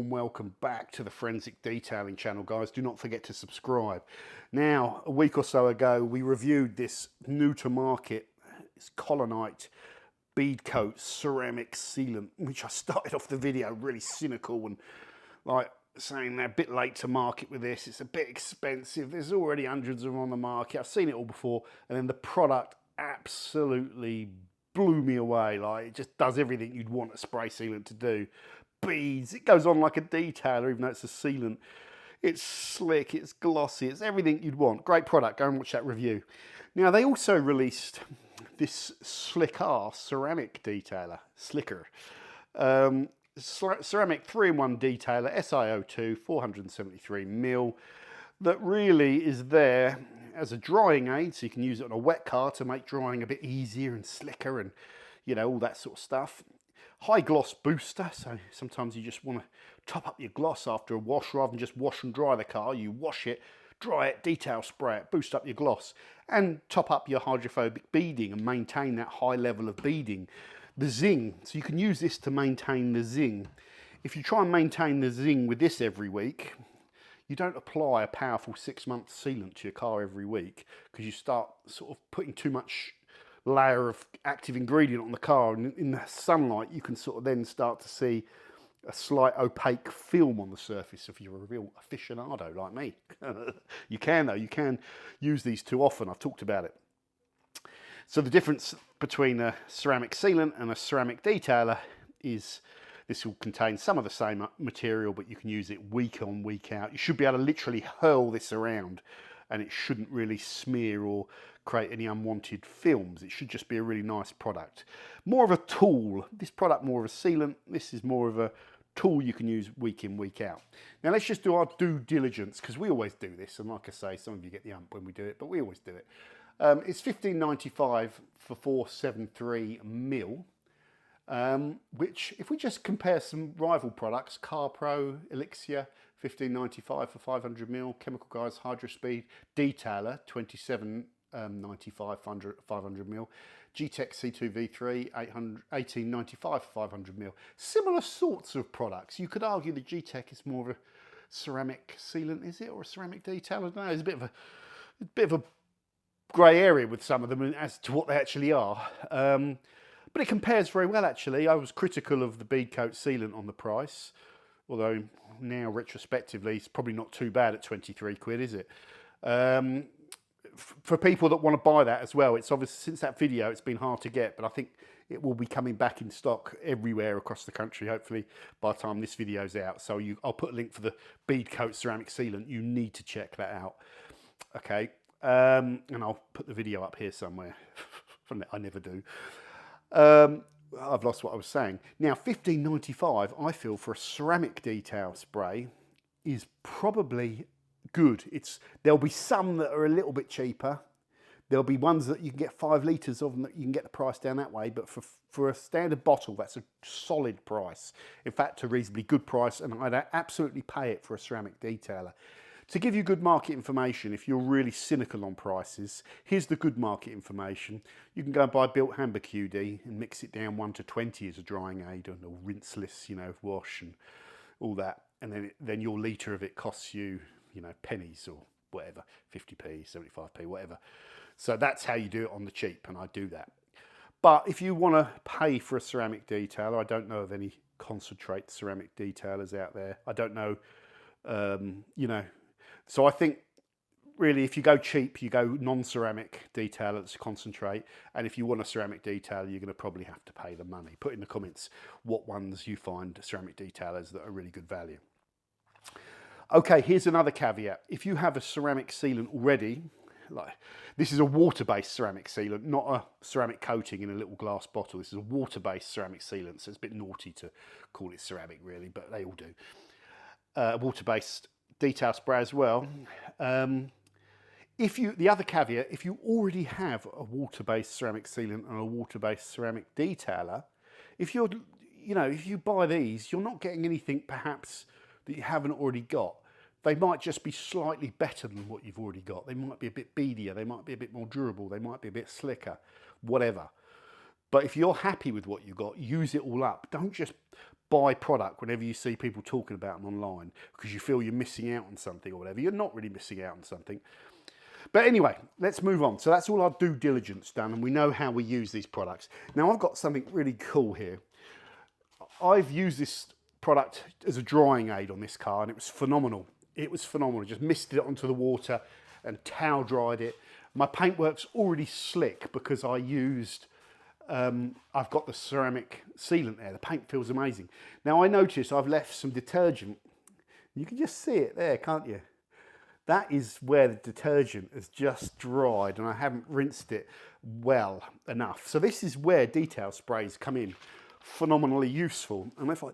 warm welcome back to the Forensic Detailing channel, guys. Do not forget to subscribe. Now, a week or so ago, we reviewed this new to market, it's Collinite Beadcoat ceramic sealant, which I started off the video really cynical and like saying they're a bit late to market with this. It's a bit expensive. There's already hundreds of them on the market. I've seen it all before. And then the product absolutely blew me away. Like, it just does everything you'd want a spray sealant to do. Beads, it goes on like a detailer, even though it's a sealant. It's slick, it's glossy, it's everything you'd want. Great product. Go and watch that review. Now, they also released this Slickr ceramic detailer, Slickr. Ceramic 3-in-1 detailer, SiO2, 473mm, that really is there as a drying aid, so you can use it on a wet car to make drying a bit easier and slicker and, you know, all that sort of stuff. High gloss booster, so sometimes you just want to top up your gloss after a wash rather than just wash and dry the car. You wash it, dry it, detail spray it, boost up your gloss, and top up your hydrophobic beading and maintain that high level of beading. The zing, so you can use this to maintain the zing. If you try and maintain the zing with this every week, you don't apply a powerful 6-month sealant to your car every week because you start sort of putting too much layer of active ingredient on the car, and in the sunlight you can sort of then start to see a slight opaque film on the surface if you're a real aficionado like me. You can though, you can use these too often. I've talked about it. So the difference between a ceramic sealant and a ceramic detailer is this will contain some of the same material, but you can use it week on, week out. You should be able to literally hurl this around and it shouldn't really smear or create any unwanted films. It should just be a really nice product. More of a tool. This product more of a sealant. This is more of a tool you can use week in, week out. Now let's just do our due diligence, because we always do this. And like I say, some of you get the ump when we do it, but we always do it. It's $15.95 for 473mm. Which, if we just compare some rival products, Car Pro, Elixir, $15.95 for 500mm, Chemical Guys Hydrospeed Detailer, $27.95 for 500mm, G-Tech C2V3, $18.95 for 500mm. Similar sorts of products. You could argue the G-Tech is more of a ceramic sealant, is it, or a ceramic detailer? I don't know. It's a bit of a grey area with some of them as to what they actually are. But it compares very well, actually. I was critical of the Beadcoat sealant on the price, although now, retrospectively, it's probably not too bad at 23 quid, is it? For people that want to buy that as well, it's obviously, since that video, it's been hard to get, but I think it will be coming back in stock everywhere across the country, hopefully, by the time this video's out. So I'll put a link for the Beadcoat ceramic sealant. You need to check that out. Okay, and I'll put the video up here somewhere. I never do. I've lost what I was saying. Now, $15.95, I feel, for a ceramic detail spray is probably good. There'll be some that are a little bit cheaper. There'll be ones that you can get 5 litres of them that you can get the price down that way. But for a standard bottle, that's a solid price. In fact, a reasonably good price, and I'd absolutely pay it for a ceramic detailer. To give you good market information, if you're really cynical on prices, here's the good market information. You can go and buy Built Hamber QD and mix it down 1 to 20 as a drying aid and a rinseless, you know, wash and all that. And then your litre of it costs you, you know, pennies or whatever, 50p, 75p, whatever. So that's how you do it on the cheap, and I do that. But if you want to pay for a ceramic detailer, I don't know of any concentrate ceramic detailers out there. I don't know, you know. So I think, really, if you go cheap, you go non-ceramic detailer that's concentrate. And if you want a ceramic detailer, you're going to probably have to pay the money. Put in the comments what ones you find ceramic detailers that are really good value. Okay, here's another caveat. If you have a ceramic sealant already, like this is a water-based ceramic sealant, not a ceramic coating in a little glass bottle. This is a water-based ceramic sealant, so it's a bit naughty to call it ceramic, really, but they all do. Water-based detail spray as well. The other caveat, if you already have a water-based ceramic sealant and a water-based ceramic detailer, if you buy these, you're not getting anything perhaps that you haven't already got. They might just be slightly better than what you've already got. They might be a bit beadier, they might be a bit more durable, they might be a bit slicker, whatever. But if you're happy with what you've got, use it all up. Don't just buy product whenever you see people talking about them online because you feel you're missing out on something or whatever. You're not really missing out on something. But anyway, let's move on. So that's all our due diligence done, and we know how we use these products. Now I've got something really cool here. I've used this product as a drying aid on this car, and it was phenomenal. It was phenomenal. Just misted it onto the water and towel dried it. My paintwork's already slick because I used, I've got the ceramic sealant there. The paint feels amazing. Now I notice I've left some detergent. You can just see it there, can't you? That is where the detergent has just dried and I haven't rinsed it well enough. So this is where detail sprays come in. Phenomenally useful. And if I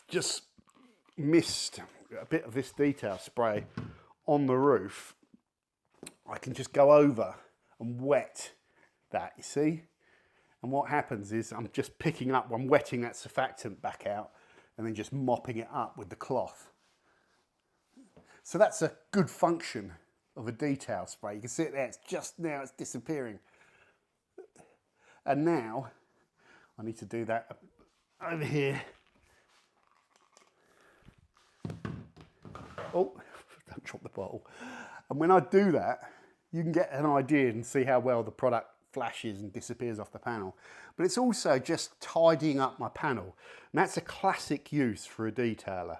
just mist a bit of this detail spray on the roof, I can just go over and wet that, you see? And what happens is I'm just picking up, I'm wetting that surfactant back out and then just mopping it up with the cloth. So that's a good function of a detail spray. You can see it there, it's just now, it's disappearing. And now I need to do that over here. Oh, don't drop the bottle. And when I do that, you can get an idea and see how well the product flashes and disappears off the panel. But it's also just tidying up my panel. And that's a classic use for a detailer.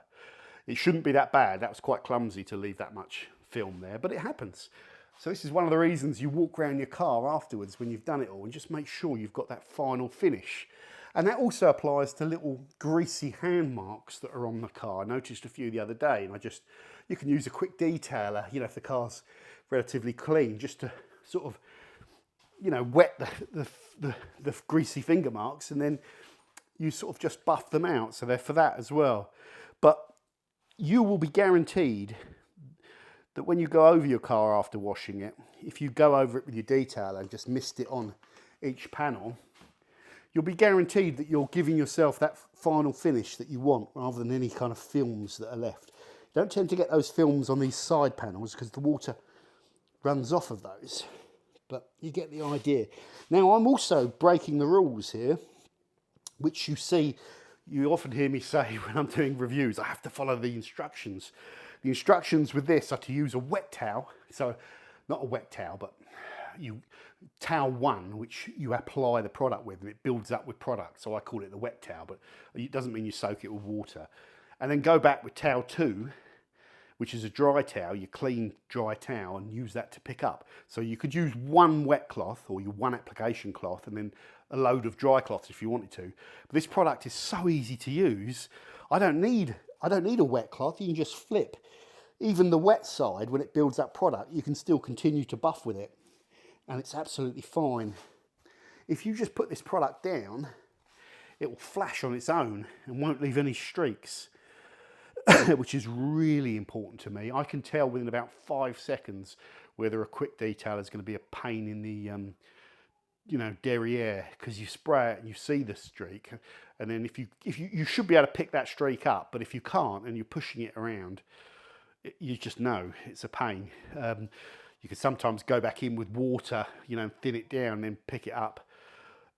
It shouldn't be that bad. That was quite clumsy to leave that much film there, but it happens. So this is one of the reasons you walk around your car afterwards when you've done it all and just make sure you've got that final finish. And that also applies to little greasy hand marks that are on the car. I noticed a few the other day, and you can use a quick detailer, you know, if the car's relatively clean, just to sort of, you know, wet the greasy finger marks, and then you sort of just buff them out. So they're for that as well. But you will be guaranteed that when you go over your car after washing it, if you go over it with your detailer and just mist it on each panel, you'll be guaranteed that you're giving yourself that final finish that you want rather than any kind of films that are left. You don't tend to get those films on these side panels because the water runs off of those, but you get the idea. Now I'm also breaking the rules here, which you often hear me say when I'm doing reviews, I have to follow the instructions. The instructions with this are to use a wet towel, so not a wet towel, but towel one, which you apply the product with and it builds up with product. So I call it the wet towel, but it doesn't mean you soak it with water. And then go back with towel two, which is a dry towel, your clean dry towel, and use that to pick up. So you could use one wet cloth or your one application cloth and then a load of dry cloths if you wanted to. But this product is so easy to use. I don't need a wet cloth. You can just flip. Even the wet side, when it builds up product, you can still continue to buff with it. And it's absolutely fine. If you just put this product down, it will flash on its own and won't leave any streaks, which is really important to me. I can tell within about 5 seconds whether a quick detailer is going to be a pain in the derriere, because you spray it and you see the streak, and then if you should be able to pick that streak up, but if you can't and you're pushing it around, you just know it's a pain. You can sometimes go back in with water, and thin it down and then pick it up,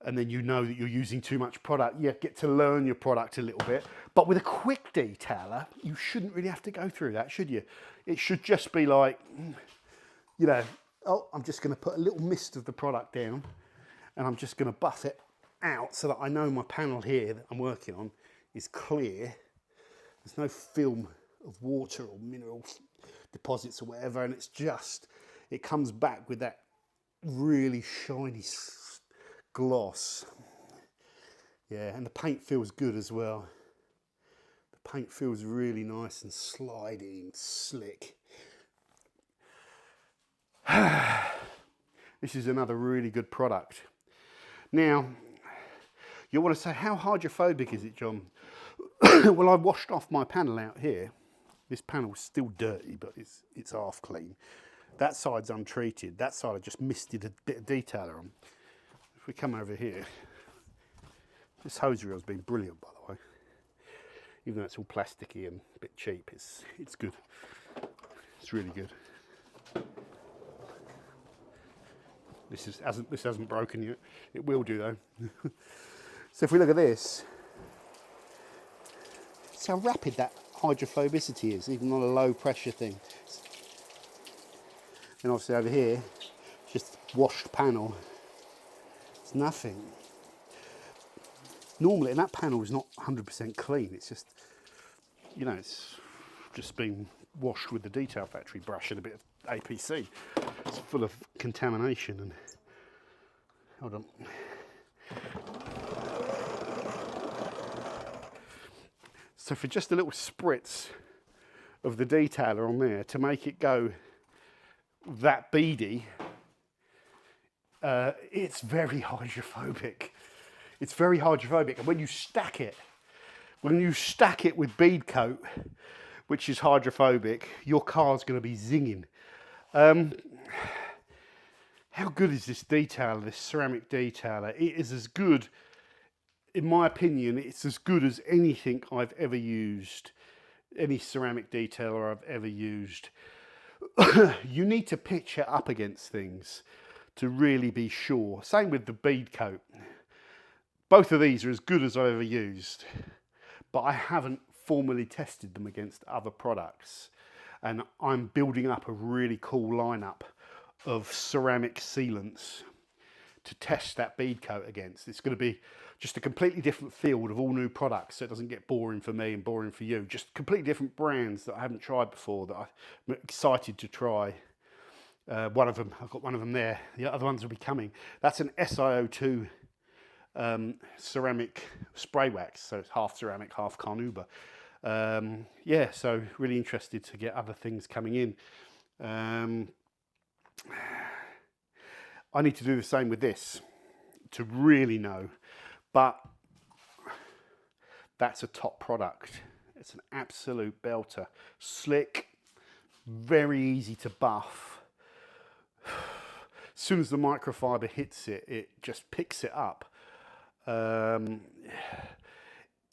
and then you know that you're using too much product. You get to learn your product a little bit. But with a quick detailer, you shouldn't really have to go through that, should you? It should just be like, I'm just going to put a little mist of the product down and I'm just going to buff it out so that I know my panel here that I'm working on is clear. There's no film of water or mineral deposits or whatever, and it comes back with that really shiny gloss. Yeah, and the paint feels good as well. The paint feels really nice and slidey and slick. This is another really good product. Now, you want to say, how hydrophobic is it, John? Well, I washed off my panel out here. This panel's still dirty, but it's half clean. That side's untreated. That side I just misted a bit of detailer on. If we come over here, this hose reel's been brilliant, by the way. Even though it's all plasticky and a bit cheap, it's good. It's really good. This hasn't broken yet. It will do though. So if we look at this, how rapid that hydrophobicity is, even on a low pressure thing. And obviously over here, just washed panel. It's nothing. Normally, and that panel is not 100% clean. It's just, you know, it's just been washed with the Detail Factory brush and a bit of APC. It's full of contamination. And hold on. So for just a little spritz of the detailer on there to make it go that beady, it's very hydrophobic. It's very hydrophobic, and when you stack it with Beadcoat, which is hydrophobic, your car's going to be zinging. How good is this detailer, this ceramic detailer? It is as good, in my opinion, it's as good as anything I've ever used, any ceramic detailer I've ever used. You need to pitch it up against things to really be sure. Same with the Beadcoat. Both of these are as good as I've ever used, but I haven't formally tested them against other products. And I'm building up a really cool lineup of ceramic sealants to test that Beadcoat against. It's going to be just a completely different field of all new products, so it doesn't get boring for me and boring for you. Just completely different brands that I haven't tried before that I'm excited to try. One of them, I've got one of them there. The other ones will be coming. That's an SiO2 ceramic spray wax, so it's half ceramic, half carnauba. Yeah, so really interested to get other things coming in. I need to do the same with this to really know, but that's a top product. It's an absolute belter. Slick, very easy to buff. As soon as the microfiber hits it, it just picks it up.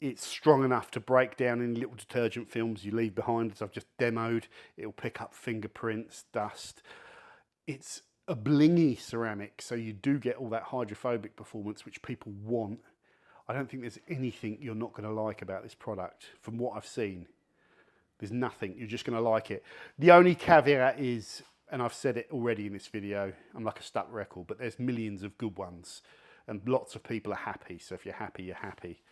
It's strong enough to break down any little detergent films you leave behind, as I've just demoed. It'll pick up fingerprints, dust. It's a blingy ceramic, so you do get all that hydrophobic performance which people want. I don't think there's anything you're not going to like about this product. From what I've seen, there's nothing. You're just going to like it. The only caveat is, and I've said it already in this video, I'm like a stuck record, but there's millions of good ones and lots of people are happy. So if you're happy, you're happy.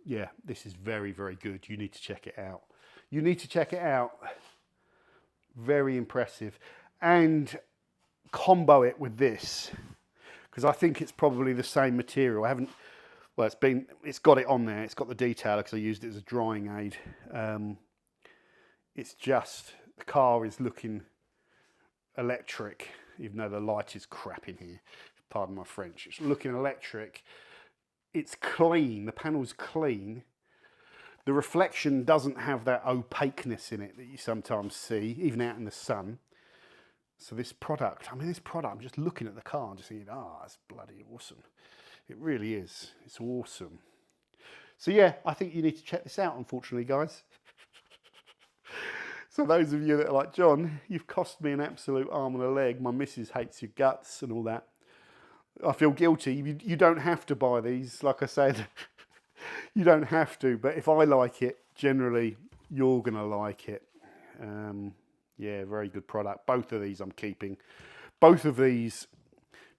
Yeah, this is very, very good. You need to check it out. You need to check it out. Very impressive. And combo it with this, because I think it's probably the same material. I haven't, well, it's got it on there. It's got the detailer because I used it as a drying aid. It's just, the car is looking electric, even though the light is crap in here. Pardon my French. It's looking electric. It's clean. The panel's clean. The reflection doesn't have that opaqueness in it that you sometimes see, even out in the sun. So this product, I'm just looking at the car and just thinking, it's bloody awesome. It really is. It's awesome. So yeah, I think you need to check this out, unfortunately, guys. So those of you that are like, John, you've cost me an absolute arm and a leg. My missus hates your guts and all that. I feel guilty. You don't have to buy these. Like I said, you don't have to. But if I like it, generally, you're going to like it. Yeah, very good product. Both of these I'm keeping. Both of these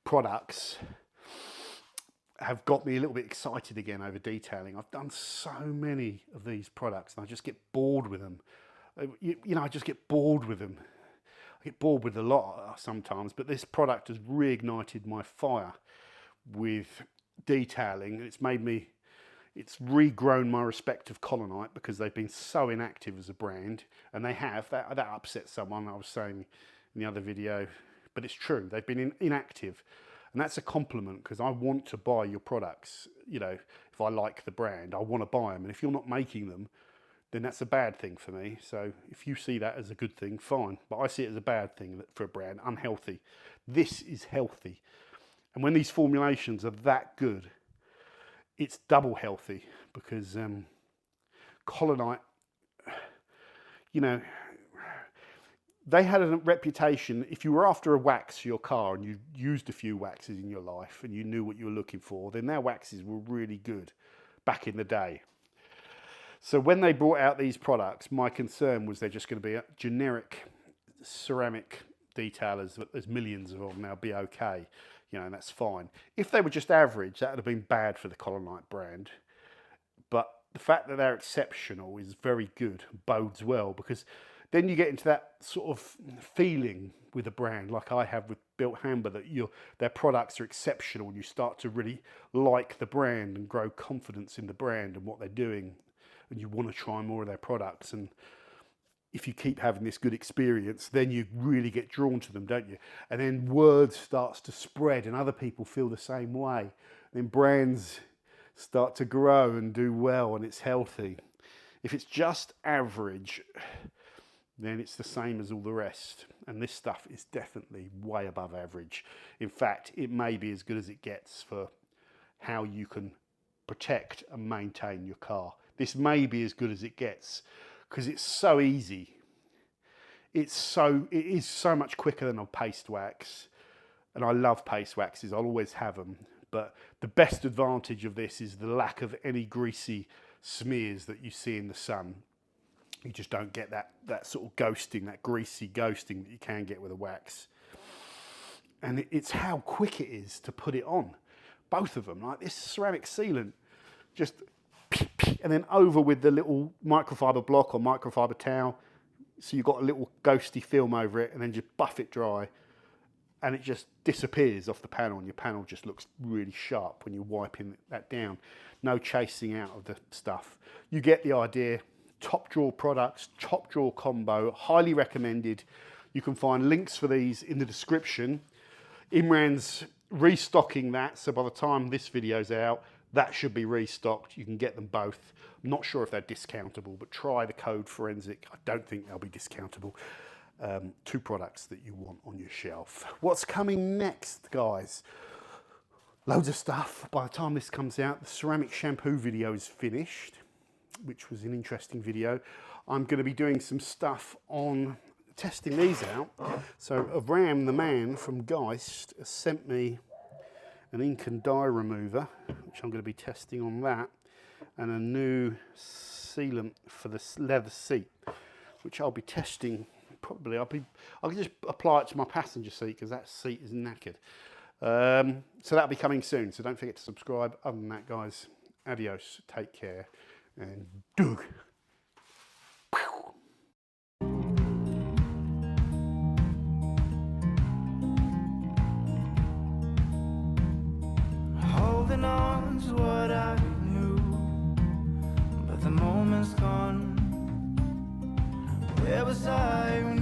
products have got me a little bit excited again over detailing. I've done so many of these products and I just get bored with them. You know, I just get bored with them. I get bored with a lot sometimes, but this product has reignited my fire with detailing. It's regrown my respect of Collinite because they've been so inactive as a brand, and they have. That upset someone, I was saying in the other video, but it's true. They've been inactive, and that's a compliment because I want to buy your products. You know, if I like the brand, I want to buy them, and if you're not making them, then that's a bad thing for me. So if you see that as a good thing, fine. But I see it as a bad thing for a brand, unhealthy. This is healthy. And when these formulations are that good, it's double healthy because Collinite, you know, they had a reputation. If you were after a wax for your car and you used a few waxes in your life and you knew what you were looking for, then their waxes were really good back in the day. So when they brought out these products, my concern was they're just going to be a generic ceramic detailers, but there's millions of them now, be okay, you know, and that's fine. If they were just average, that would have been bad for the Collinite brand. But the fact that they're exceptional is very good, bodes well, because then you get into that sort of feeling with a brand like I have with Built Hamber, that their products are exceptional and you start to really like the brand and grow confidence in the brand and what they're doing, and you want to try more of their products. And if you keep having this good experience, then you really get drawn to them, don't you? And then word starts to spread and other people feel the same way. Then brands start to grow and do well, and it's healthy. If it's just average, then it's the same as all the rest. And this stuff is definitely way above average. In fact, it may be as good as it gets for how you can protect and maintain your car. This may be as good as it gets because it's so easy. It is so much quicker than a paste wax. And I love paste waxes, I'll always have them. But the best advantage of this is the lack of any greasy smears that you see in the sun. You just don't get that sort of ghosting, that greasy ghosting that you can get with a wax. And it's how quick it is to put it on. Both of them, like this ceramic sealant, just and then over with the little microfiber block or microfiber towel. So you've got a little ghosty film over it, and then just buff it dry. And it just disappears off the panel, and your panel just looks really sharp when you're wiping that down. No chasing out of the stuff. You get the idea. Top drawer products, top drawer combo, highly recommended. You can find links for these in the description. Imran's restocking that, so by the time this video's out, that should be restocked. You can get them both. I'm not sure if they're discountable, but try the code Forensic. I don't think they'll be discountable. Two products that you want on your shelf. What's coming next, guys? Loads of stuff. By the time this comes out, the ceramic shampoo video is finished, which was an interesting video. I'm going to be doing some stuff on testing these out. So Avram, the man from Geist, has sent me an ink and dye remover, which I'm going to be testing on that, and a new sealant for the leather seat, which I'll be testing. Probably I can just apply it to my passenger seat because that seat is knackered. So that'll be coming soon. So don't forget to subscribe. Other than that, guys, adios. Take care. And Doug. Holding on to what I knew, but the moment's gone. Where was I when